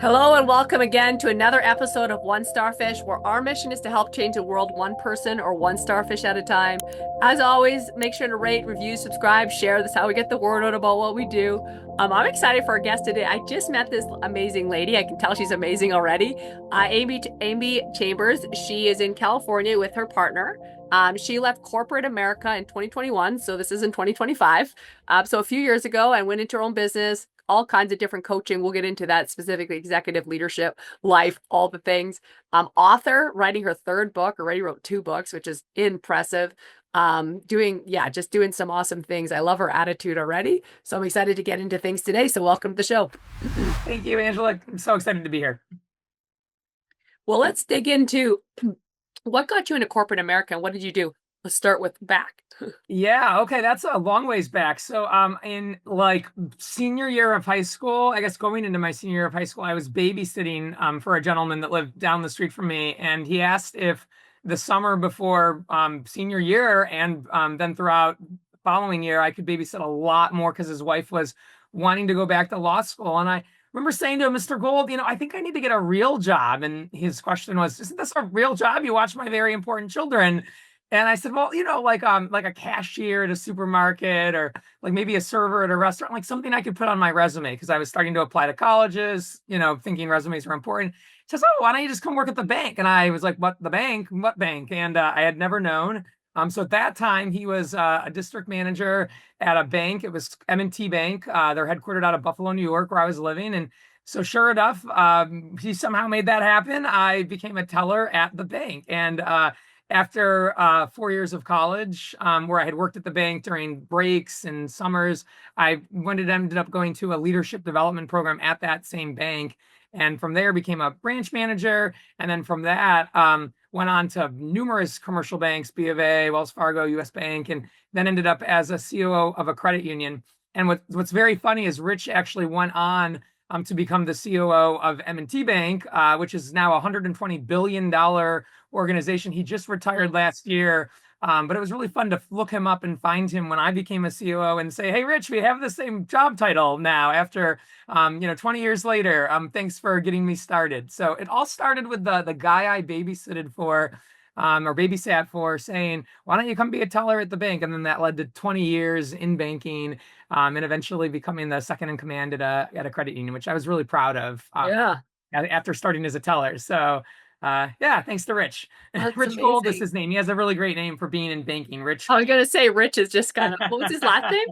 Hello and welcome again to another episode of One Starfish, where our mission is to help change the world one person or one starfish at a time. As always, make sure to rate, review, subscribe, share. That's how we get the word out about what we do. I'm excited for our guest today. I just met this amazing lady. I can tell she's amazing already. Amy Chambers. She is in California with her partner. She left corporate America in 2021, so this is in 2025. So a few years ago, and went into her own business, all kinds of different coaching. We'll get into that, specifically executive leadership, life, all the things. Author, writing her third book, already wrote 2 books, which is impressive. Just doing some awesome things. I love her attitude already. So I'm excited to get into things today. So welcome to the show. Thank you, Angela. I'm so excited to be here. Well, let's dig into what got you into corporate America and what did you do? Let's start with back. Yeah, okay, that's a long ways back. So in like senior year of high school, I guess going into my senior year of high school, I was babysitting for a gentleman that lived down the street from me, and he asked if the summer before senior year and then throughout the following year I could babysit a lot more because his wife was wanting to go back to law school. And I remember saying to him, Mr. Gold, I think I need to get a real job. And his question was, isn't this a real job? You watch my very important children. And I said, well, like a cashier at a supermarket, or like maybe a server at a restaurant, like something I could put on my resume, because I was starting to apply to colleges, thinking resumes were important. He says, oh, why don't you just come work at the bank? And I was like, what, the bank? What bank? And I had never known. So at that time, he was a district manager at a bank. It was M&T Bank. They're headquartered out of Buffalo, New York, where I was living. And so sure enough, he somehow made that happen. I became a teller at the bank. And after 4 years of college, where I had worked at the bank during breaks and summers, I ended up going to a leadership development program at that same bank. And from there became a branch manager. And then from that, went on to numerous commercial banks, B of A, Wells Fargo, US Bank, and then ended up as a COO of a credit union. And what's very funny is Rich actually went on to become the COO of M&T Bank, which is now a $120 billion organization. He just retired last year, but it was really fun to look him up and find him when I became a COO and say, hey, Rich, we have the same job title now after 20 years later. Thanks for getting me started. So it all started with the guy I babysitted for, or babysat for, saying, why don't you come be a teller at the bank? And then that led to 20 years in banking, and eventually becoming the second in command at a credit union, which I was really proud of. Yeah. After starting as a teller. So yeah, thanks to Rich. That's Rich Gold is amazing. his name. He has a really great name for being in banking. Rich I was going to say Rich is just kind of, what was his last name?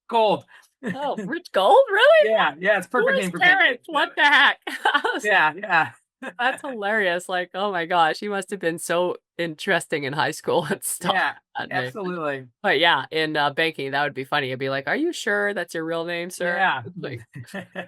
Gold. Oh, Rich Gold? Really? Yeah, it's perfect name for banking. Parents? What the heck? Yeah. That's hilarious. Like, oh my gosh, he must have been so interesting in high school and stuff. Yeah, That name. absolutely. But yeah, in banking, that would be funny. It'd be like, are you sure that's your real name, sir? Yeah. Like,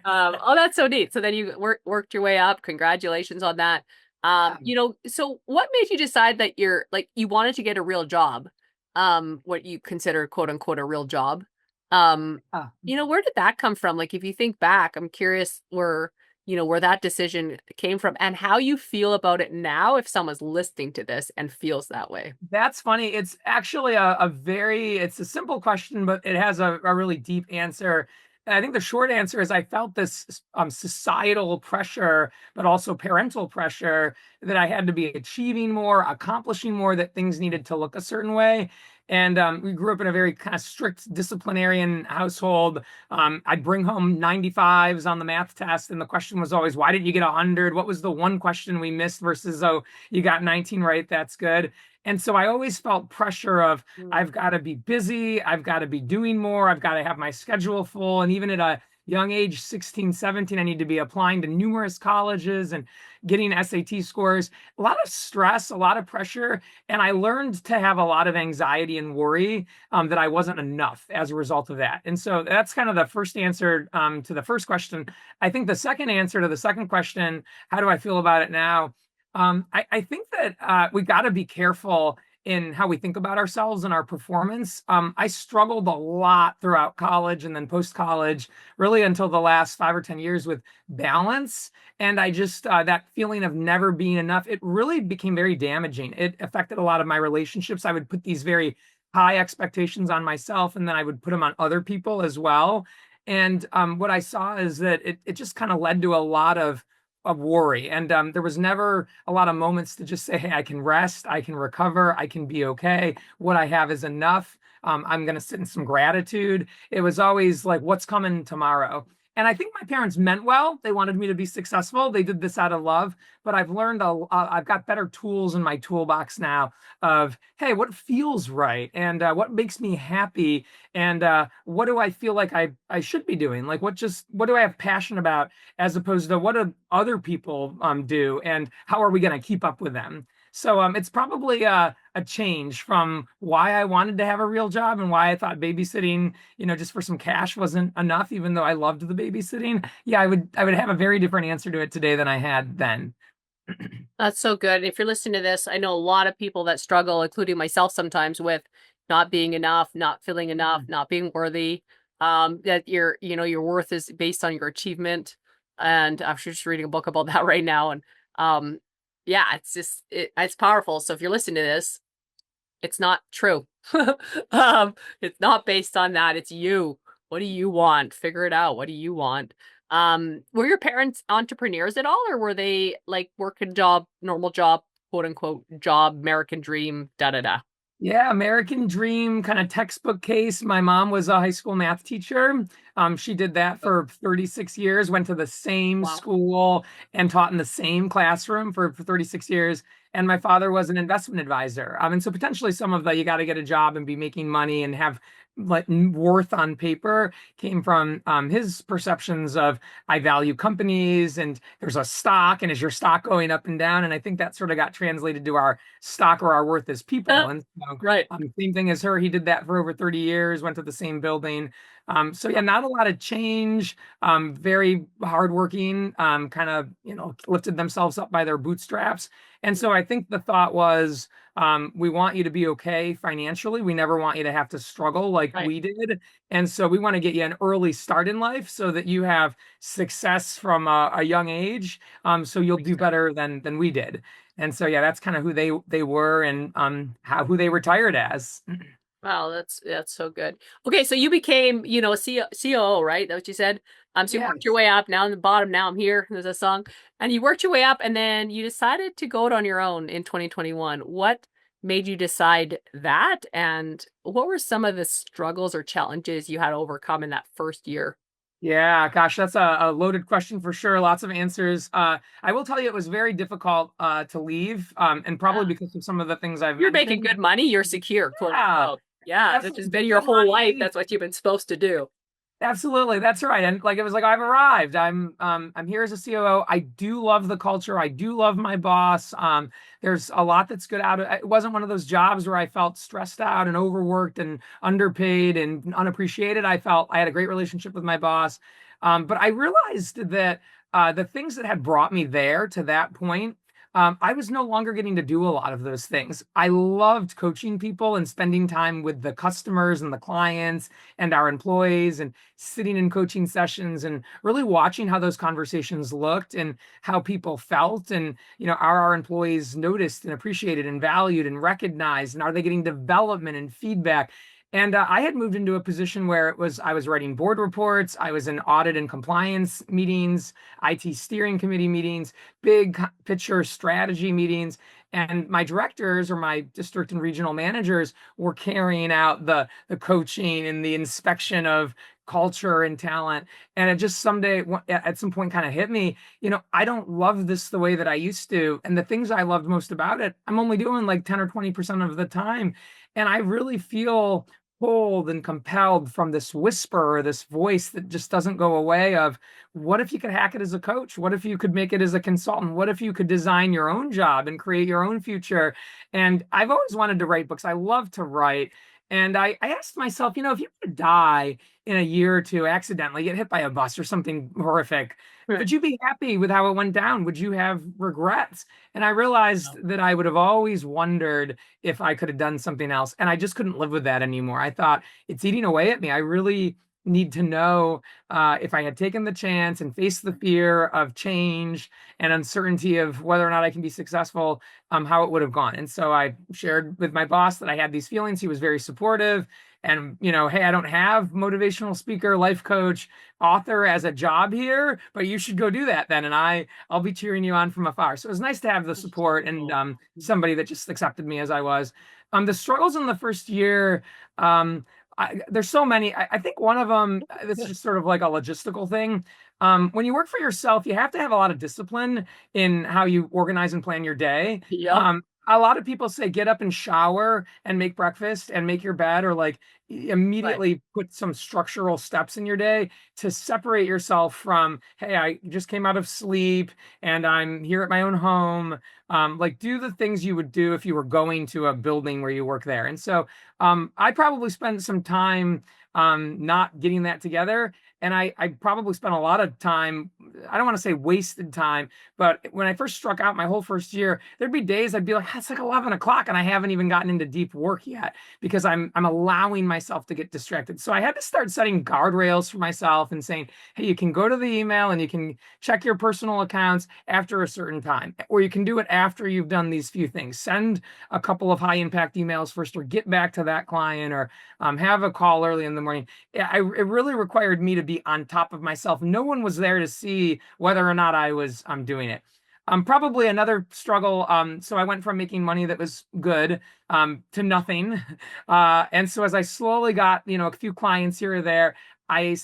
oh, that's so neat. So then you worked your way up. Congratulations on that. So what made you decide that you wanted to get a real job? What you consider quote unquote a real job? Where did that come from? Like, if you think back, I'm curious where that decision came from and how you feel about it now if someone's listening to this and feels that way. That's funny. It's actually it's a simple question, but it has a really deep answer. And I think the short answer is I felt this societal pressure, but also parental pressure that I had to be achieving more, accomplishing more, that things needed to look a certain way. And we grew up in a very kind of strict disciplinarian household. I'd bring home 95s on the math test, and the question was always, why didn't you get 100? What was the one question we missed versus, oh, you got 19 right, that's good. And so I always felt pressure of, I've got to be busy, I've got to be doing more, I've got to have my schedule full. And even at a young age, 16, 17, I need to be applying to numerous colleges and getting SAT scores. A lot of stress, a lot of pressure. And I learned to have a lot of anxiety and worry that I wasn't enough as a result of that. And so that's kind of the first answer to the first question. I think the second answer to the second question, how do I feel about it now? I think that we got to be careful in how we think about ourselves and our performance. I struggled a lot throughout college and then post-college, really until the last 5 or 10 years, with balance. And I just, that feeling of never being enough, it really became very damaging. It affected a lot of my relationships. I would put these very high expectations on myself, and then I would put them on other people as well. And what I saw is that it just kind of led to a lot of of worry. And there was never a lot of moments to just say, hey, I can rest, I can recover, I can be okay. What I have is enough. I'm going to sit in some gratitude. It was always like, what's coming tomorrow? And I think my parents meant well. They wanted me to be successful. They did this out of love, but I've learned I've got better tools in my toolbox now of, hey, what feels right and what makes me happy and what do I feel like I should be doing? Like what do I have passion about as opposed to what do other people do and how are we going to keep up with them? So it's probably a change from why I wanted to have a real job and why I thought babysitting, just for some cash wasn't enough, even though I loved the babysitting. Yeah, I would have a very different answer to it today than I had then. That's so good. If you're listening to this, I know a lot of people that struggle, including myself sometimes, with not being enough, not feeling enough, not being worthy. That your worth is based on your achievement. And I'm just reading a book about that right now. And yeah, it's powerful. So if you're listening to this, it's not true. It's not based on that. It's you. What do you want? Figure it out. What do you want? Were your parents entrepreneurs at all, or were they like working job, normal job, quote unquote job, American dream, da da da? Yeah, American dream kind of textbook case. My mom was a high school math teacher. She did that for 36 years, went to the same Wow. school and taught in the same classroom for 36 years. And my father was an investment advisor. And so potentially some of the you got to get a job and be making money and have like worth on paper came from his perceptions of I value companies and there's a stock and is your stock going up and down? And I think that sort of got translated to our stock or our worth as people. And so, Right. same thing as her. He did that for over 30 years, went to the same building. So yeah, not a lot of change, very hardworking, kind of, lifted themselves up by their bootstraps. And so I think the thought was, we want you to be okay financially. We never want you to have to struggle like Right. we did. And so we want to get you an early start in life so that you have success from a young age. So you'll do better than we did. And so yeah, that's kind of who they were and who they retired as. Wow, that's so good. Okay, so you became, COO, right? That's what you said. So you worked your Yes. way up. Now in the bottom, now I'm here. There's a song, and you worked your way up, and then you decided to go it on your own in 2021. What made you decide that, and what were some of the struggles or challenges you had to overcome in that first year? Yeah, gosh, that's a loaded question for sure. Lots of answers. I will tell you, it was very difficult to leave, and probably Yeah. because of some of the things I've You're making mentioned. good money. You're secure, quote Yeah, unquote. Yeah, that's just absolutely. been your Good whole life. money. That's what you've been supposed to do. Absolutely, that's right. And like it was like I've arrived. I'm here as a COO. I do love the culture. I do love my boss. There's a lot that's good out of it. It wasn't one of those jobs where I felt stressed out and overworked and underpaid and unappreciated. I felt I had a great relationship with my boss. But I realized that the things that had brought me there to that point, I was no longer getting to do a lot of those things. I loved coaching people and spending time with the customers and the clients and our employees and sitting in coaching sessions and really watching how those conversations looked and how people felt and are our employees noticed and appreciated and valued and recognized and are they getting development and feedback. And I had moved into a position where I was writing board reports, I was in audit and compliance meetings, IT steering committee meetings, big picture strategy meetings, and my directors or my district and regional managers were carrying out the coaching and the inspection of culture and talent. And it just someday at some point kind of hit me, I don't love this the way that I used to. And the things I loved most about it, I'm only doing like 10 or 20% of the time. And I really feel pulled and compelled from this whisper or this voice that just doesn't go away of what if you could hack it as a coach? What if you could make it as a consultant? What if you could design your own job and create your own future? And I've always wanted to write books. I love to write. And I asked myself, if you could die in a year or two accidentally, get hit by a bus or something horrific, Right. would you be happy with how it went down? Would you have regrets? And I realized that I would have always wondered if I could have done something else. And I just couldn't live with that anymore. I thought it's eating away at me. I really need to know if I had taken the chance and faced the fear of change and uncertainty of whether or not I can be successful, how it would have gone. And so I shared with my boss that I had these feelings. He was very supportive. And, hey, I don't have motivational speaker, life coach, author as a job here, but you should go do that then. And I'll be cheering you on from afar. So it was nice to have the support and somebody that just accepted me as I was. The struggles in the first year, there's so many. I think one of them, this is just sort of like a logistical thing. When you work for yourself, you have to have a lot of discipline in how you organize and plan your day. Yep. A lot of people say get up and shower and make breakfast and make your bed, or like Right. immediately put some structural steps in your day to separate yourself from, hey, I just came out of sleep and I'm here at my own home. Like do the things you would do if you were going to a building where you work there. And so I probably spent some time not getting that together. And I probably spent a lot of time, I don't want to say wasted time, but when I first struck out my whole first year, there'd be days I'd be like, it's like 11 o'clock and I haven't even gotten into deep work yet because I'm allowing myself to get distracted. So I had to start setting guardrails for myself and saying, hey, you can go to the email and you can check your personal accounts after a certain time, or you can do it after you've done these few things. Send a couple of high impact emails first, or get back to that client, or have a call early in the morning. It really required me to be on top of myself. No one was there to see whether or not I was doing it. Probably another struggle. So I went from making money that was good to nothing. And so as I slowly got, a few clients here or there,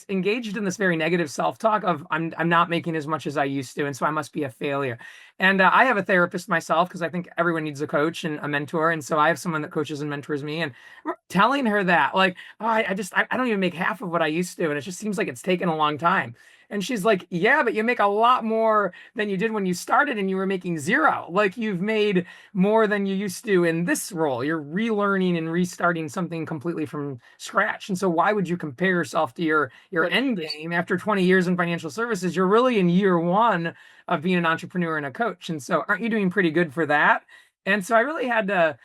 engaged in this very negative self-talk of I'm not making as much as I used to, and so I must be a failure. And I have a therapist myself because I think everyone needs a coach and a mentor, and so I have someone that coaches and mentors me. And I'm telling her that, like, oh, I don't even make half of what I used to, and it just seems like it's taken a long time. And she's like, yeah, but you make a lot more than you did when you started and you were making zero. Like you've made more than you used to in this role. You're relearning and restarting something completely from scratch. And so why would you compare yourself to your What- end game after 20 years in financial services? You're really in year one of being an entrepreneur and a coach. And so aren't you doing pretty good for that? And so I really had to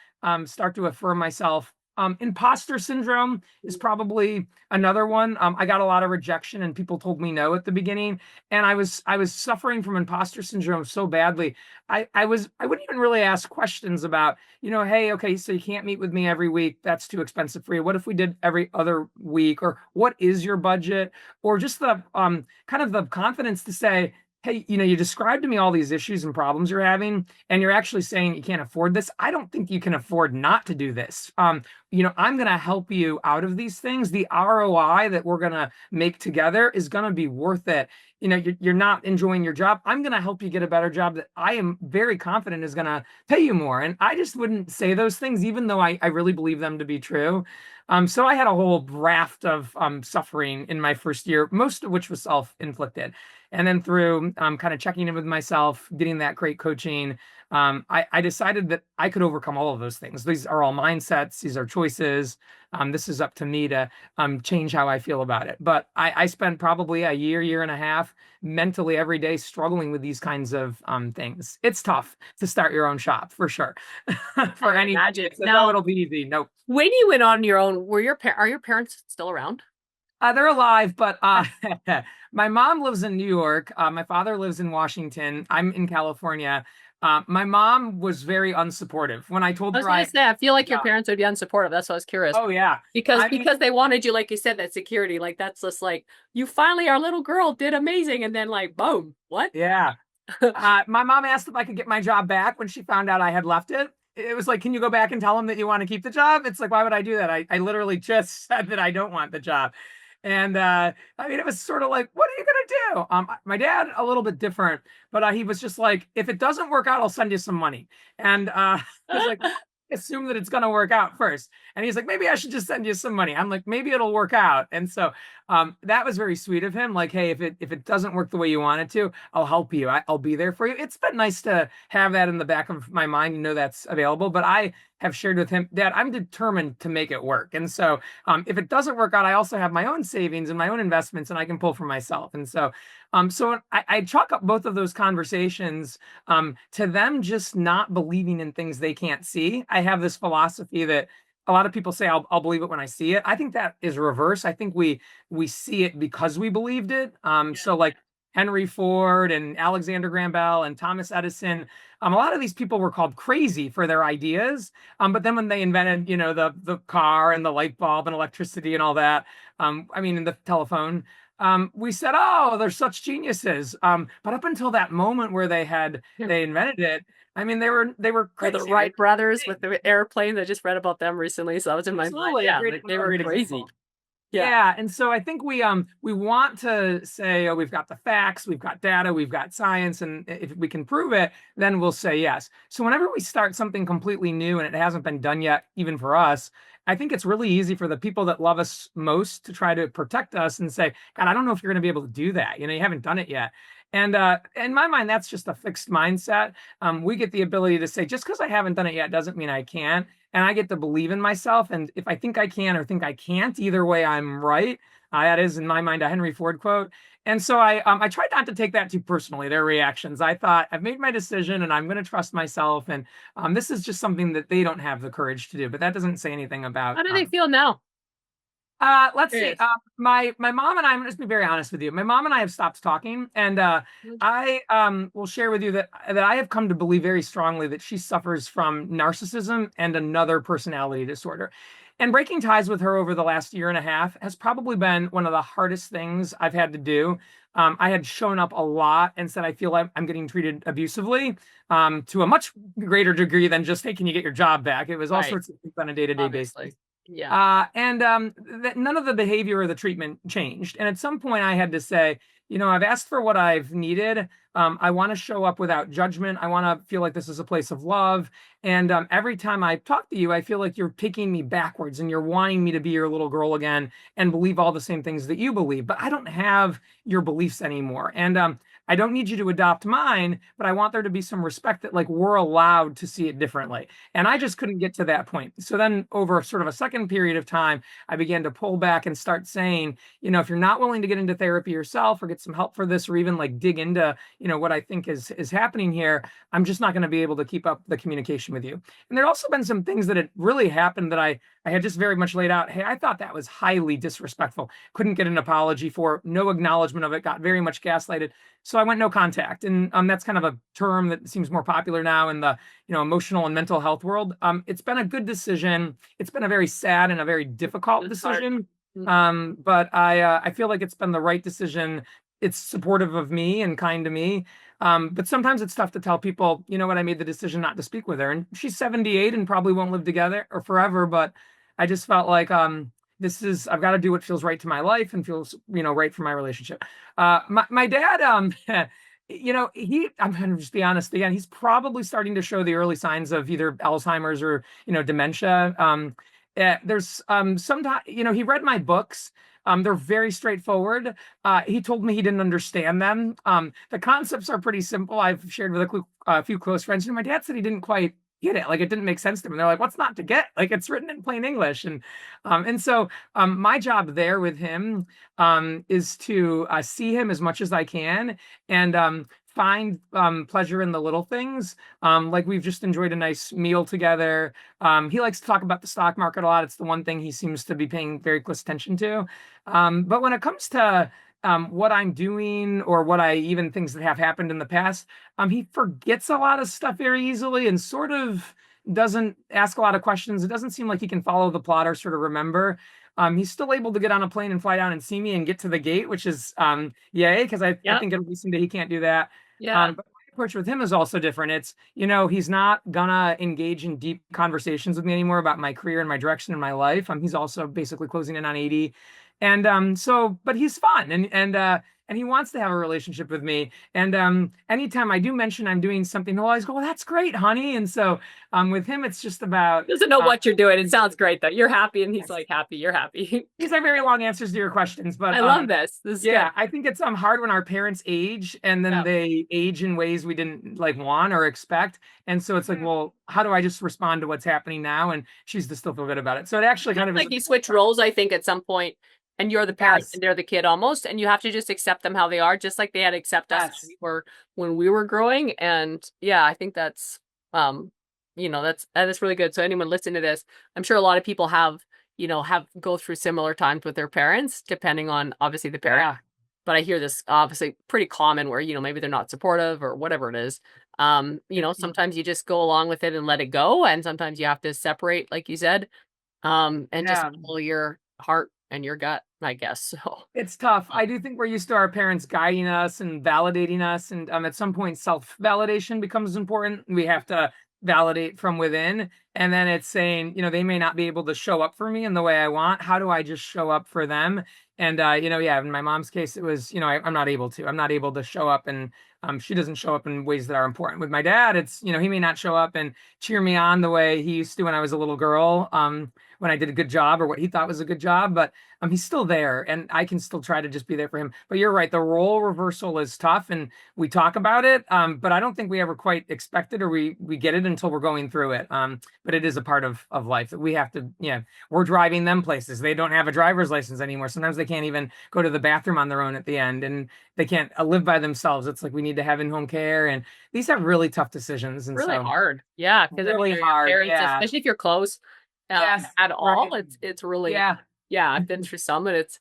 start to affirm myself. Imposter syndrome is probably another one. I got a lot of rejection and people told me no at the beginning. And I was suffering from imposter syndrome so badly. I wouldn't even really ask questions about, hey, okay, so you can't meet with me every week. That's too expensive for you. What if we did every other week? Or what is your budget? Or just the kind of the confidence to say, hey, you described to me all these issues and problems you're having, and you're actually saying you can't afford this. I don't think you can afford not to do this. I'm going to help you out of these things. The ROI that we're going to make together is going to be worth it. You're not enjoying your job. I'm going to help you get a better job that I am very confident is going to pay you more. And I just wouldn't say those things, even though I really believe them to be true. So I had a whole raft of suffering in my first year, most of which was self-inflicted. And then through kind of checking in with myself, getting that great coaching, I decided that I could overcome all of those things. These are all mindsets. These are choices. This is up to me to change how I feel about it. But I spent probably a year and a half mentally every day struggling with these kinds of things. It's tough to start your own shop for sure. For any, Imagine. no, Now, it'll be easy. Nope. when you went on your own, are your parents still around? They're alive, but my mom lives in New York. My father lives in Washington. I'm in California. My mom was very unsupportive when I told I was her gonna say, I feel like your yeah. parents would be unsupportive. That's why I was curious. Oh yeah. Because I mean, they wanted you, like you said, that security. Like that's just like you finally, our little girl did amazing, and then like boom, what? yeah. My mom asked if I could get my job back when she found out I had left it. It was like, can you go back and tell them that you want to keep the job? It's like, why would I do that? I literally just said that I don't want the job. And I mean, it was sort of like, what are you gonna do? My dad, a little bit different, but he was just like, if it doesn't work out, I'll send you some money. And I was like, assume that it's gonna work out first. And he's like, maybe I should just send you some money. I'm like, maybe it'll work out. And so that was very sweet of him. Like, hey, if it doesn't work the way you want it to, I'll help you. I'll be there for you. It's been nice to have that in the back of my mind and know that's available. But I have shared with him, Dad, I'm determined to make it work. And so if it doesn't work out, I also have my own savings and my own investments and I can pull for myself. And so I chalk up both of those conversations to them just not believing in things they can't see. I have this philosophy that a lot of people say I'll believe it when I see it. I think that is reverse. I think we see it because we believed it. So like Henry Ford and Alexander Graham Bell and Thomas Edison, a lot of these people were called crazy for their ideas. But then when they invented, the car and the light bulb and electricity and all that, I mean, and the telephone, we said, oh, they're such geniuses. But up until that moment where they invented it, I mean, they were Or crazy. the Wright brothers with the airplanes. I just read about them recently, so that was in my mind. Absolutely, Yeah, they were great crazy. example. Yeah. Yeah, and so I think we want to say, oh, we've got the facts, we've got data, we've got science, and if we can prove it, then we'll say yes. So whenever we start something completely new and it hasn't been done yet, even for us, I think it's really easy for the people that love us most to try to protect us and say, God, I don't know if you're going to be able to do that. You haven't done it yet. And in my mind, that's just a fixed mindset. We get the ability to say, just because I haven't done it yet doesn't mean I can't. And I get to believe in myself. And if I think I can or think I can't, either way, I'm right. That is, in my mind, a Henry Ford quote. And so I tried not to take that too personally, their reactions. I thought, I've made my decision and I'm going to trust myself. And this is just something that they don't have the courage to do. But that doesn't say anything about How do they feel now? let's see. My mom and I'm gonna just be very honest with you. My mom and I have stopped talking, and I will share with you that I have come to believe very strongly that she suffers from narcissism and another personality disorder. And breaking ties with her over the last year and a half has probably been one of the hardest things I've had to do. I had shown up a lot and said I feel like I'm getting treated abusively, to a much greater degree than just, hey, can you get your job back? It was all Right. sorts of things on a day-to-day basis. Obviously. Yeah. And none of the behavior or the treatment changed. And at some point, I had to say, I've asked for what I've needed. I want to show up without judgment. I want to feel like this is a place of love. And every time I talk to you, I feel like you're taking me backwards and you're wanting me to be your little girl again and believe all the same things that you believe. But I don't have your beliefs anymore. And I don't need you to adopt mine, but I want there to be some respect that like we're allowed to see it differently. And I just couldn't get to that point. So then over sort of a second period of time, I began to pull back and start saying, if you're not willing to get into therapy yourself or get some help for this, or even like dig into, what I think is happening here, I'm just not going to be able to keep up the communication with you. And there also been some things that had really happened that I had just very much laid out. Hey, I thought that was highly disrespectful. Couldn't get an apology for, no acknowledgement of it, got very much gaslighted. So I went no contact. And that's kind of a term that seems more popular now in the, emotional and mental health world. It's been a good decision. It's been a very sad and a very difficult decision. But I feel like it's been the right decision. It's supportive of me and kind to me. But sometimes it's tough to tell people, I made the decision not to speak with her. And she's 78 and probably won't live together or forever. But I just felt like I've got to do what feels right to my life and feels, right for my relationship. My dad, I'm going to just be honest again, he's probably starting to show the early signs of either Alzheimer's or, dementia. There's sometimes, he read my books. They're very straightforward. He told me he didn't understand them. The concepts are pretty simple. I've shared with a few close friends, and my dad said he didn't quite get it. Like it didn't make sense to him. And they're like, "What's not to get? Like it's written in plain English." And so my job there with him is to see him as much as I can and find pleasure in the little things. Like we've just enjoyed a nice meal together. He likes to talk about the stock market a lot. It's the one thing he seems to be paying very close attention to. But when it comes to what I'm doing or things that have happened in the past, he forgets a lot of stuff very easily and sort of doesn't ask a lot of questions. It doesn't seem like he can follow the plot or sort of remember. He's still able to get on a plane and fly down and see me and get to the gate, which is yay, because I think it'll be someday he can't do that. Yeah. But my approach with him is also different. It's, he's not gonna engage in deep conversations with me anymore about my career and my direction in my life. He's also basically closing in on 80. And but he's fun and he wants to have a relationship with me. And anytime I do mention I'm doing something, he'll always go, "Well, that's great, honey." And so with him, it's just about doesn't know what you're doing. It sounds great though. You're happy and he's like happy. You're happy. These are very long answers to your questions, but I love this. This is yeah, good. I think it's hard when our parents age and then they age in ways we didn't like want or expect. And so it's like, well, how do I just respond to what's happening now? And she's to still feel good about it. So it actually kind of like you switch roles, I think, at some point, and you're the parent and they're the kid almost, and you have to just accept them how they are, just like they had to accept us when we were growing. And yeah, I think that's that's really good. So anyone listening to this, I'm sure a lot of people have go through similar times with their parents, depending on obviously the parent. Yeah. But I hear this obviously pretty common where, maybe they're not supportive or whatever it is. Sometimes you just go along with it and let it go. And sometimes you have to separate, like you said, and just Yeah. follow your heart and your gut, I guess. So, It's tough. uh, I do think we're used to our parents guiding us and validating us, and at some point, self-validation becomes important. We have to validate from within, and then it's saying, they may not be able to show up for me in the way I want. How do I just show up for them? And yeah, in my mom's case, it was, I'm not able to. I'm not able to show up, and she doesn't show up in ways that are important. With my dad, it's, he may not show up and cheer me on the way he used to when I was a little girl, when I did a good job or what he thought was a good job, but he's still there, and I can still try to just be there for him. But you're right, the role reversal is tough, and we talk about it, but I don't think we ever quite expect it, or we get it until we're going through it. But it is a part of life that we have to. Yeah, we're driving them places. They don't have a driver's license anymore. Sometimes they can't even go to the bathroom on their own at the end, and they can't live by themselves. It's like we need to have in-home care, and these are really tough decisions, and really so hard. Yeah, because really your hard. parents, Yeah. especially if you're close, Yes. at all, Right. it's really, Yeah. yeah, I've been through some, and it's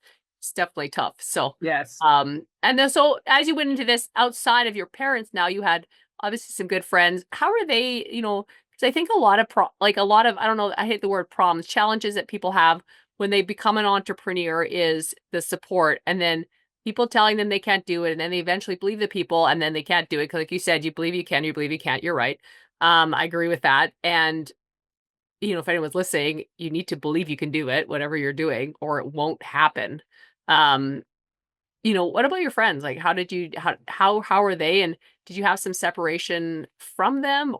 definitely tough. So, Yes. and then so as you went into this outside of your parents, now you had obviously some good friends. How are they? Because I think a lot of like a lot of, I don't know, I hate the word problems, challenges that people have when they become an entrepreneur is the support, and then people telling them they can't do it, and then they eventually believe the people, and then they can't do it because, like you said, you believe you can, you believe you can't. You're right. I agree with that, and if anyone's listening, you need to believe you can do it, whatever you're doing, or it won't happen. Um, what about your friends? Like, how are they? And did you have some separation from them?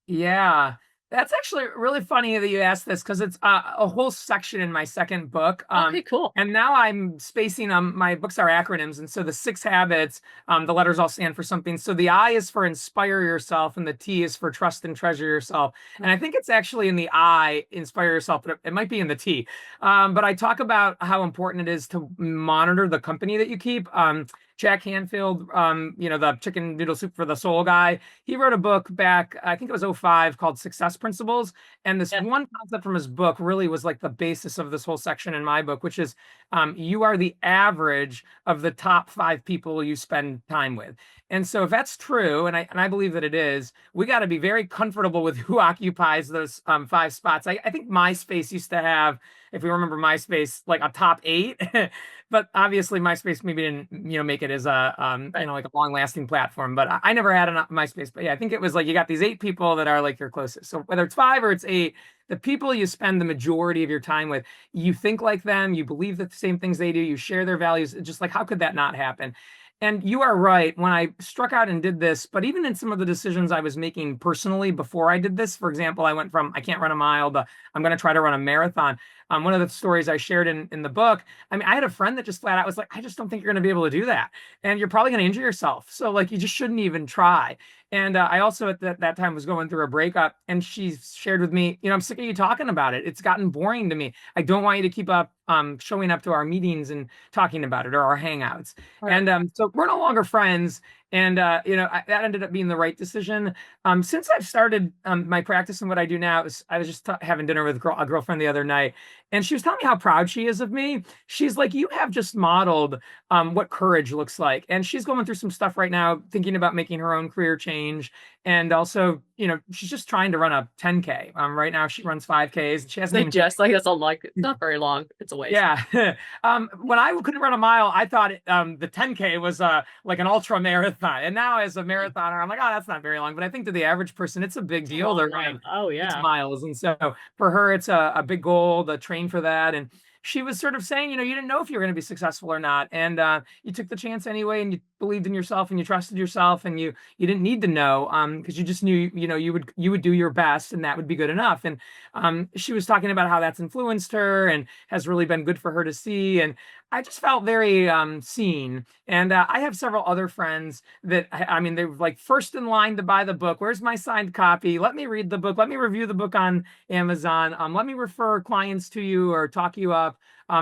Yeah, that's actually really funny that you asked this, because it's a whole section in my second book. Okay, cool. And now I'm spacing. My books are acronyms, and so the 6 habits, the letters all stand for something. So the I is for inspire yourself, and the T is for trust and treasure yourself. And I think it's actually in the I, inspire yourself, but it might be in the T. But I talk about how important it is to monitor the company that you keep. Jack Canfield, the chicken noodle soup for the soul guy, he wrote a book back, I think it was '05, called Success Principles. And this Yeah. one concept from his book really was like the basis of this whole section in my book, which is you are the average of the top 5 people you spend time with. And so if that's true, and I believe that it is, we got to be very comfortable with who occupies those 5 spots. I think MySpace used to have, if we remember MySpace, like a top 8. But obviously MySpace maybe didn't, make it as a, Right. like a long lasting platform. But I never had a MySpace. But yeah, I think it was like you got these 8 people that are like your closest. So whether it's 5 or it's 8, the people you spend the majority of your time with, you think like them, you believe the same things they do, you share their values. It's just like, how could that not happen? And you are right. When I struck out and did this, but even in some of the decisions I was making personally before I did this, for example, I went from I can't run a mile to I'm going to try to run a marathon. One of the stories I shared in the book, I mean, I had a friend that just flat out was like, I just don't think you're going to be able to do that. And you're probably going to injure yourself. So, like, you just shouldn't even try. And I also at that time was going through a breakup, and she shared with me, I'm sick of you talking about it. It's gotten boring to me. I don't want you to keep up showing up to our meetings and talking about it, or our hangouts. Right. And so we're no longer friends. And that ended up being the right decision. Since I've started my practice and what I do now, I was just having dinner with a girlfriend the other night, and she was telling me how proud she is of me. She's like, you have just modeled what courage looks like. And she's going through some stuff right now, thinking about making her own career change. And also, she's just trying to run a 10K. Right now she runs 5Ks, and she hasn't Like even just like that's it's not very long. It's a ways. yeah. When I couldn't run a mile, I thought the 10K was like an ultra marathon. And now as a marathoner, I'm like, oh, that's not very long. But I think to the average person, it's a big It's a deal long to time. run Oh 6 miles. And so for her, it's a big goal to train for that. And she was sort of saying, you didn't know if you were going to be successful or not. And you took the chance anyway, and you believed in yourself, and you trusted yourself, and you didn't need to know because you just knew, you would do your best, and that would be good enough. And she was talking about how that's influenced her and has really been good for her to see. And I just felt very seen. And I have several other friends that, I mean, they're like first in line to buy the book. Where's my signed copy? Let me read the book. Let me review the book on Amazon. Let me refer clients to you or talk you up.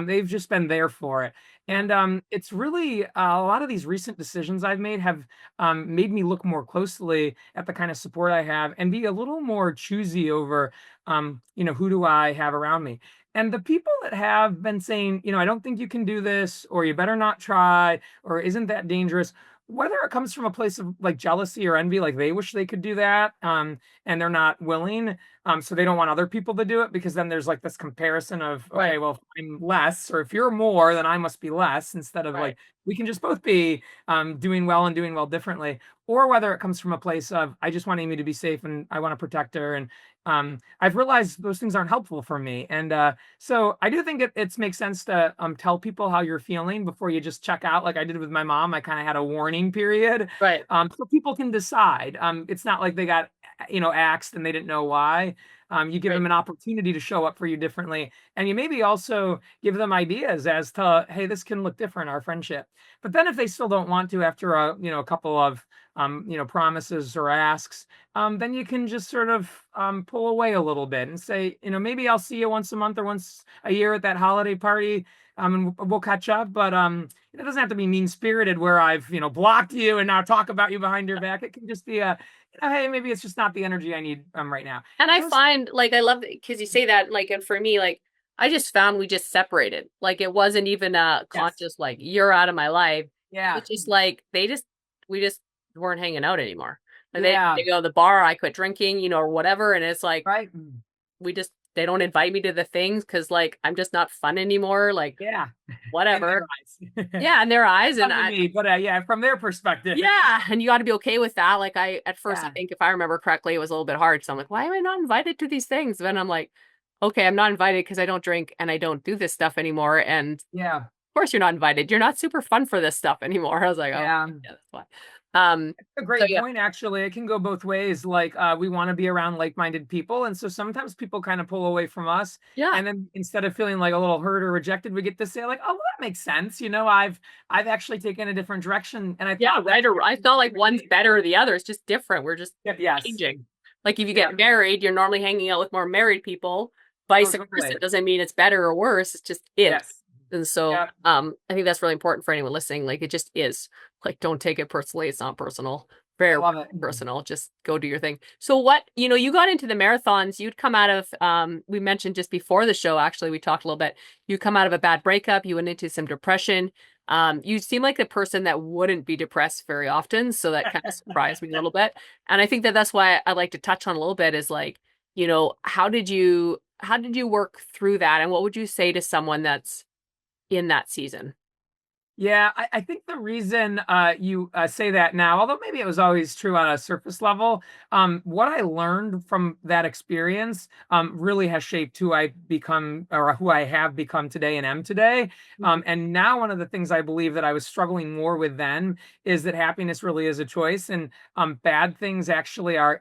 They've just been there for it. And it's really a lot of these recent decisions I've made have made me look more closely at the kind of support I have and be a little more choosy over, who do I have around me. And the people that have been saying, I don't think you can do this, or you better not try, or isn't that dangerous, whether it comes from a place of like jealousy or envy, like they wish they could do that, and they're not willing, so they don't want other people to do it because then there's like this comparison of, Right. okay, well, if I'm less, or if you're more, then I must be less, instead of Right. like we can just both be doing well and doing well differently, or whether it comes from a place of I just want Amy to be safe and I want to protect her, and I've realized those things aren't helpful for me, and so I do think it makes sense to tell people how you're feeling before you just check out, like I did with my mom. I kind of had a warning period, Right. so people can decide. It's not like they got axed and they didn't know why. You give Right. them an opportunity to show up for you differently, and you maybe also give them ideas as to, hey, this can look different, our friendship. But then if they still don't want to after a couple of promises or asks, then you can just sort of pull away a little bit and say, maybe I'll see you once a month or once a year at that holiday party, and we'll catch up. But it doesn't have to be mean spirited where I've blocked you and now talk about you behind your back. It can just be a, hey, maybe it's just not the energy I need right now. And I Those, find, like, I love because you say that, like, and for me, like, I just found we just separated. Like, it wasn't even a yes, conscious, like, you're out of my life. It yeah, was just like we just weren't hanging out anymore. Like, yeah, they go to the bar, I quit drinking, or whatever, and it's like right, they don't invite me to the things because, like, I'm just not fun anymore. Like, yeah, in their whatever. eyes. Yeah, in their eyes, and Fun to me, but yeah, from their perspective, yeah, and you gotta be okay with that. Like, at first, I yeah, think if I remember correctly, it was a little bit hard, so I'm like, "Why am I not invited to these things?" Then I'm like, "Okay, I'm not invited because I don't drink and I don't do this stuff anymore, and of yeah, course you're not invited. You're not super fun for this stuff anymore." I was like, "Oh, yeah. yeah, that's why." Um, A so great yeah. point, actually. It can go both ways. Like, we want to be around like-minded people, and so sometimes people kind of pull away from us. Yeah. And then instead of feeling like a little hurt or rejected, we get to say like, "Oh, well, that makes sense." I've actually taken a different direction, and I Yeah, thought right, that's or I felt like one's better or the other, it's just different, we're just yes, changing. Like, if you yeah, get married, you're normally hanging out with more married people, oh, vice versa. totally, It doesn't mean it's better or worse, it just is. yes, And so, yeah, I think that's really important for anyone listening, like, it just is. Like, don't take it personally, it's not personal. I Very love it. personal, just go do your thing. So you got into the marathons, you'd come out of, we mentioned just before the show, actually, we talked a little bit, you come out of a bad breakup, you went into some depression. You seem like the person that wouldn't be depressed very often, so that kind of surprised me a little bit. And I think that that's why I'd like to touch on a little bit is like, how did you work through that? And what would you say to someone that's in that season? Yeah, I think the reason you say that now, although maybe it was always true on a surface level, what I learned from that experience really has shaped who I become or who I have become today and am today. Mhm. And now, one of the things I believe that I was struggling more with then is that happiness really is a choice, and bad things actually are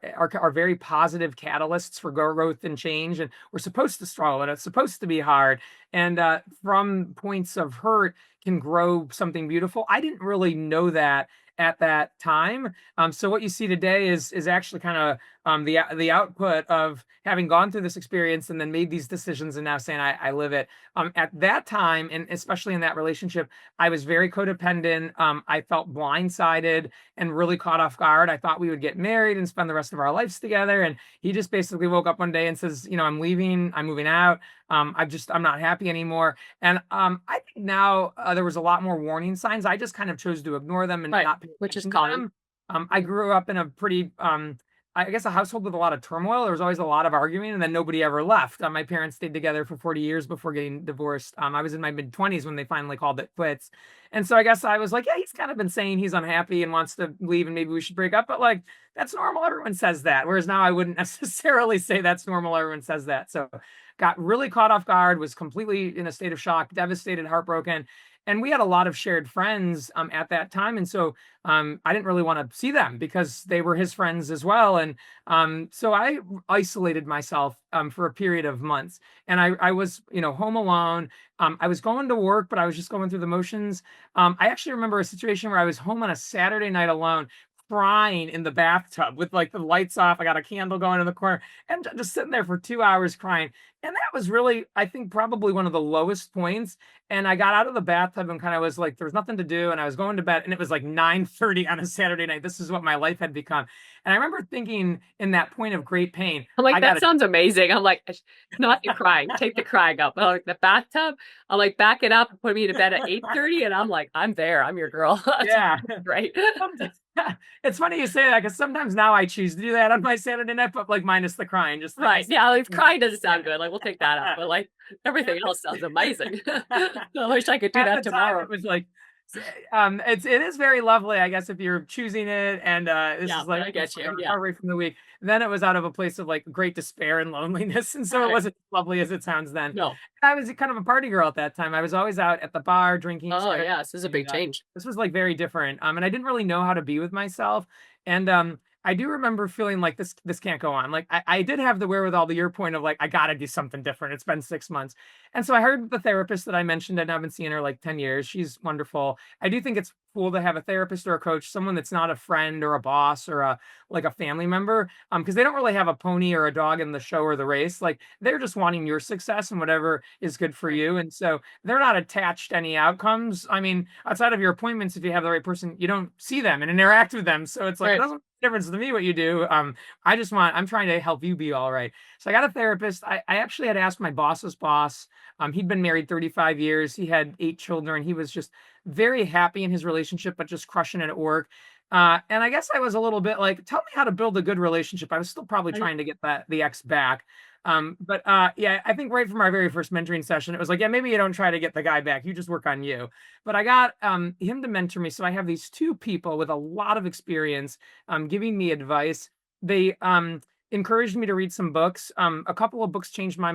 very positive catalysts for growth and change. And we're supposed to struggle, and it's supposed to be hard. And from points of hurt can grow something beautiful. I didn't really know that at that time. So what you see today is actually kind of the output of having gone through this experience and then made these decisions and now saying I live it. At that time, and especially in that relationship, I was very codependent. I felt blindsided and really caught off guard. I thought we would get married and spend the rest of our lives together, and he just basically woke up one day and says, I'm leaving, I'm moving out. I'm not happy anymore. And I think now there was a lot more warning signs. I just kind of chose to ignore them and Right, not pay which is attention to common. them. I grew up in a pretty, I guess, a household with a lot of turmoil. There was always a lot of arguing, and then nobody ever left. My parents stayed together for 40 years before getting divorced. I was in my mid 20s when they finally called it quits. And so I guess I was like, yeah, he's kind of been saying he's unhappy and wants to leave, and maybe we should break up. But like, that's normal. Everyone says that. Whereas now I wouldn't necessarily say that's normal. Everyone says that. So got really caught off guard, was completely in a state of shock, devastated, heartbroken. And we had a lot of shared friends at that time. And so I didn't really want to see them because they were his friends as well. And so I isolated myself for a period of months. And I was, home alone. I was going to work, but I was just going through the motions. I actually remember a situation where I was home on a Saturday night alone, crying in the bathtub with like the lights off. I got a candle going in the corner and just sitting there for 2 hours crying. And that was really, I think, probably one of the lowest points. And I got out of the bathtub and kind of was like, there was nothing to do. And I was going to bed and it was like 9:30 on a Saturday night. This is what my life had become. And I remember thinking in that point of great pain, I'm like, I that got to, sounds amazing. I'm like, not the crying, take the crying up. I'm like the bathtub. I'm like, back it up and put me to bed at 8:30. And I'm like, I'm there. I'm your girl. That's yeah. great. Sometimes- it's funny you say that because sometimes now I choose to do that on my Saturday night, but like minus the crying, just like Right. Yeah. Like crying doesn't sound good. Like we'll take that out. But like everything else sounds amazing. I wish I could do at that the time tomorrow. it was like it is very lovely, I guess, if you're choosing it, and this Yeah, is like I get you. a Yeah. recovery from the week. Then it was out of a place of like great despair and loneliness, and so it Right. wasn't as lovely as it sounds then. No. I was kind of a party girl at that time. I was always out at the bar drinking, Oh, smoking, yeah. This is a big and change. this was like very different. And I didn't really know how to be with myself. And I do remember feeling like this can't go on. Like I did have the wherewithal to your point of like, I gotta do something different. It's been 6 months. And so I heard the therapist that I mentioned, and I've been seeing her like 10 years. She's wonderful. I do think it's cool to have a therapist or a coach, someone that's not a friend or a boss or a like a family member. Because they don't really have a pony or a dog in the show or the race. Like they're just wanting your success and whatever is good for Right. you. And so they're not attached to any outcomes. I mean, outside of your appointments, if you have the right person, you don't see them and interact with them. So it's like it Right. doesn't make a difference to me what you do. I'm trying to help you be all right. So I got a therapist. I actually had asked my boss's boss. He'd been married 35 years. He had 8 children. He was just very happy in his relationship, but just crushing it at work. And I guess I was a little bit like, tell me how to build a good relationship. I was still probably I, trying to get the ex back. But yeah, I think right from our very first mentoring session, it was like, yeah, maybe you don't try to get the guy back. You just work on you. But I got him to mentor me. So I have these two people with a lot of experience giving me advice. They encouraged me to read some books. A couple of books changed my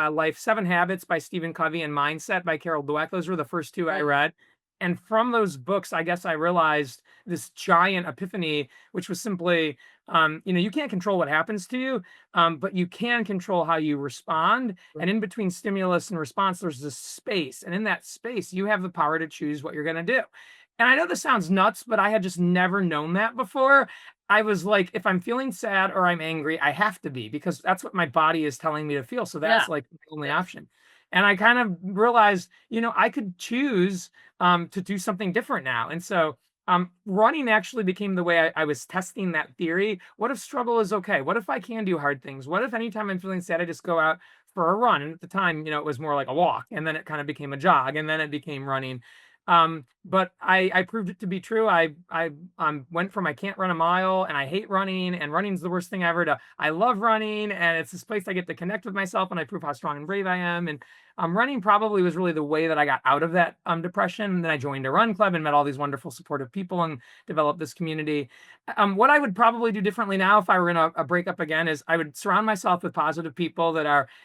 life. 7 Habits by Stephen Covey and Mindset by Carol Dweck. Those were the first two I right. read. And from those books, I guess I realized this giant epiphany, which was simply, you can't control what happens to you, but you can control how you respond. And in between stimulus and response, there's this space. And in that space, you have the power to choose what you're going to do. And I know this sounds nuts, but I had just never known that before. I was like, if I'm feeling sad or I'm angry, I have to be because that's what my body is telling me to feel. So Yeah. that's like the only Yeah. option. And I kind of realized, I could choose to do something different now. And so running actually became the way I was testing that theory. What if struggle is okay? What if I can do hard things? What if anytime I'm feeling sad, I just go out for a run? And at the time, it was more like a walk, and then it kind of became a jog, and then it became running. But I proved it to be true. I went from I can't run a mile and I hate running and running's the worst thing ever to I love running and it's this place I get to connect with myself and I prove how strong and brave I am. And running probably was really the way that I got out of that depression. And then I joined a run club and met all these wonderful supportive people and developed this community. What I would probably do differently now if I were in a breakup again is I would surround myself with positive people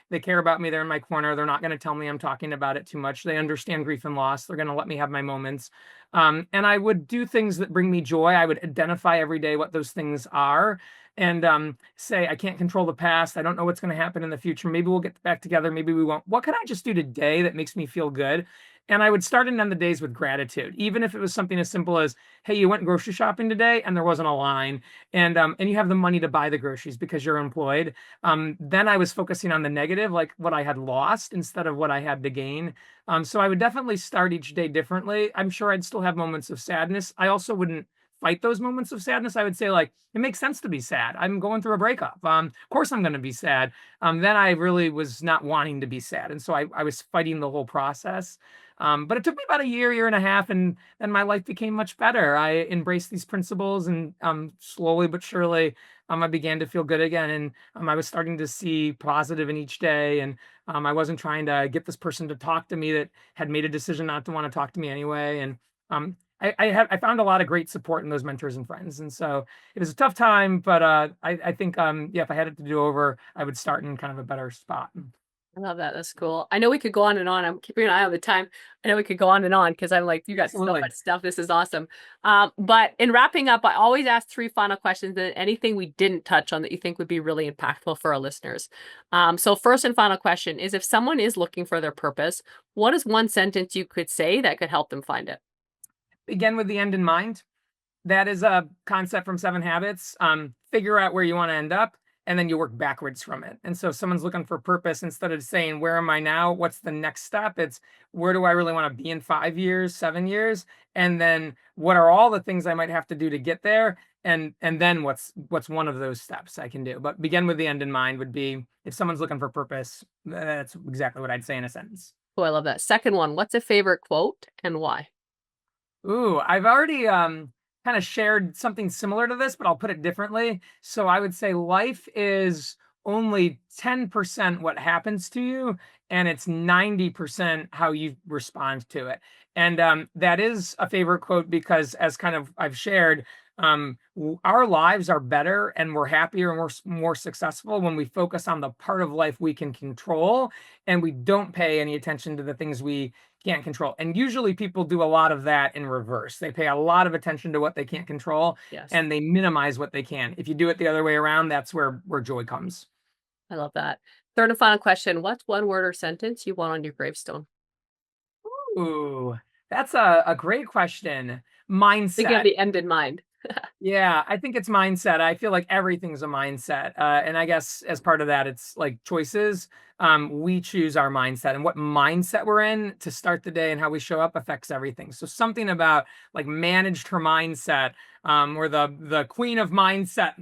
they care about me. They're in my corner. They're not going to tell me I'm talking about it too much. They understand grief and loss. They're going to let me have my moments. And I would do things that bring me joy. I would identify every day what those things are and say, I can't control the past. I don't know what's going to happen in the future. Maybe we'll get back together. Maybe we won't. What can I just do today that makes me feel good? And I would start and end the days with gratitude, even if it was something as simple as, hey, you went grocery shopping today and there wasn't a line and you have the money to buy the groceries because you're employed. Then I was focusing on the negative, like what I had lost instead of what I had to gain. So I would definitely start each day differently. I'm sure I'd still have moments of sadness. I also wouldn't fight those moments of sadness. I would say like, it makes sense to be sad. I'm going through a breakup. Of course I'm going to be sad. Then I really was not wanting to be sad. And so I was fighting the whole process. But it took me about a year and a half, and then my life became much better. I embraced these principles, and slowly but surely, I began to feel good again. And I was starting to see positive in each day. And I wasn't trying to get this person to talk to me that had made a decision not to want to talk to me anyway. And I found a lot of great support in those mentors and friends. And so it was a tough time, but I think yeah, if I had it to do over, I would start in kind of a better spot. I love that. That's cool. I know we could go on and on. I'm keeping an eye on the time. I know we could go on and on because I'm like, you got so Absolutely. much stuff. This is awesome. But in wrapping up, I always ask three final questions and anything we didn't touch on that you think would be really impactful for our listeners. So first and final question is if someone is looking for their purpose, what is one sentence you could say that could help them find it? Begin with the end in mind. That is a concept from Seven Habits. Figure out where you want to end up, and then you work backwards from it. And so, if someone's looking for purpose, instead of saying, "Where am I now? What's the next step?" It's, "Where do I really want to be in 5 years, 7 years?" And then, what are all the things I might have to do to get there? And then what's one of those steps I can do? But begin with the end in mind would be if someone's looking for purpose. That's exactly what I'd say in a sentence. Oh, I love that. Second one, what's a favorite quote and why? Ooh, I've already kind of shared something similar to this, but I'll put it differently. So I would say life is only 10% what happens to you, and it's 90% how you respond to it. And that is a favorite quote because, as kind of I've shared, our lives are better and we're happier and we're more successful when we focus on the part of life we can control and we don't pay any attention to the things we can't control. And usually people do a lot of that in reverse. They pay a lot of attention to what they can't control Yes, and they minimize what they can. If you do it the other way around, that's where joy comes. I love that. Third and final question, what's one word or sentence you want on your gravestone? Ooh, that's a great question. Thinking of Mindset. the end in mind. Yeah, I think it's mindset. I feel like everything's a mindset. And I guess as part of that, it's like choices. We choose our mindset and what mindset we're in to start the day and how we show up affects everything. So something about like managed her mindset, or the queen of mindset,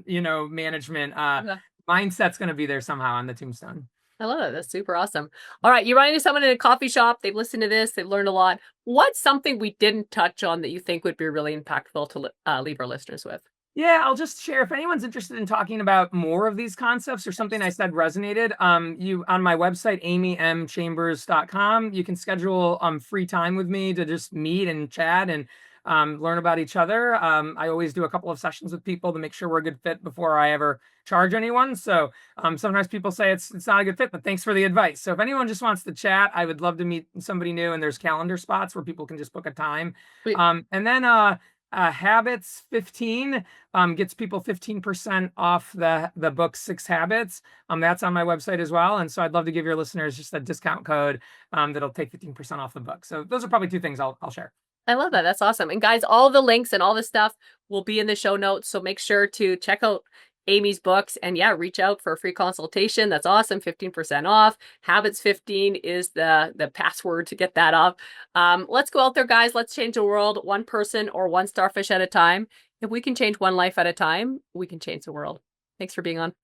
management, Okay. mindset's going to be there somehow on the tombstone. I love it. That's super awesome. All right. You run into someone in a coffee shop. They've listened to this. They've learned a lot. What's something we didn't touch on that you think would be really impactful to leave our listeners with? Yeah, I'll just share if anyone's interested in talking about more of these concepts or something I said resonated. You on my website, amymchambers.com, you can schedule free time with me to just meet and chat and learn about each other. I always do a couple of sessions with people to make sure we're a good fit before I ever charge anyone. So sometimes people say it's not a good fit, but thanks for the advice. So if anyone just wants to chat, I would love to meet somebody new, and there's calendar spots where people can just book a time. Wait, And then Habits 15 gets people 15% off the book 6 Habits. That's on my website as well. And so I'd love to give your listeners just a discount code that'll take 15% off the book. So those are probably two things I'll share. I love that. That's awesome. And guys, all the links and all the stuff will be in the show notes. So make sure to check out Amy's books and yeah, reach out for a free consultation. That's awesome. 15% off. Habits 15 is the password to get that off. Let's go out there, guys. Let's change the world one person or one starfish at a time. If we can change one life at a time, we can change the world. Thanks for being on.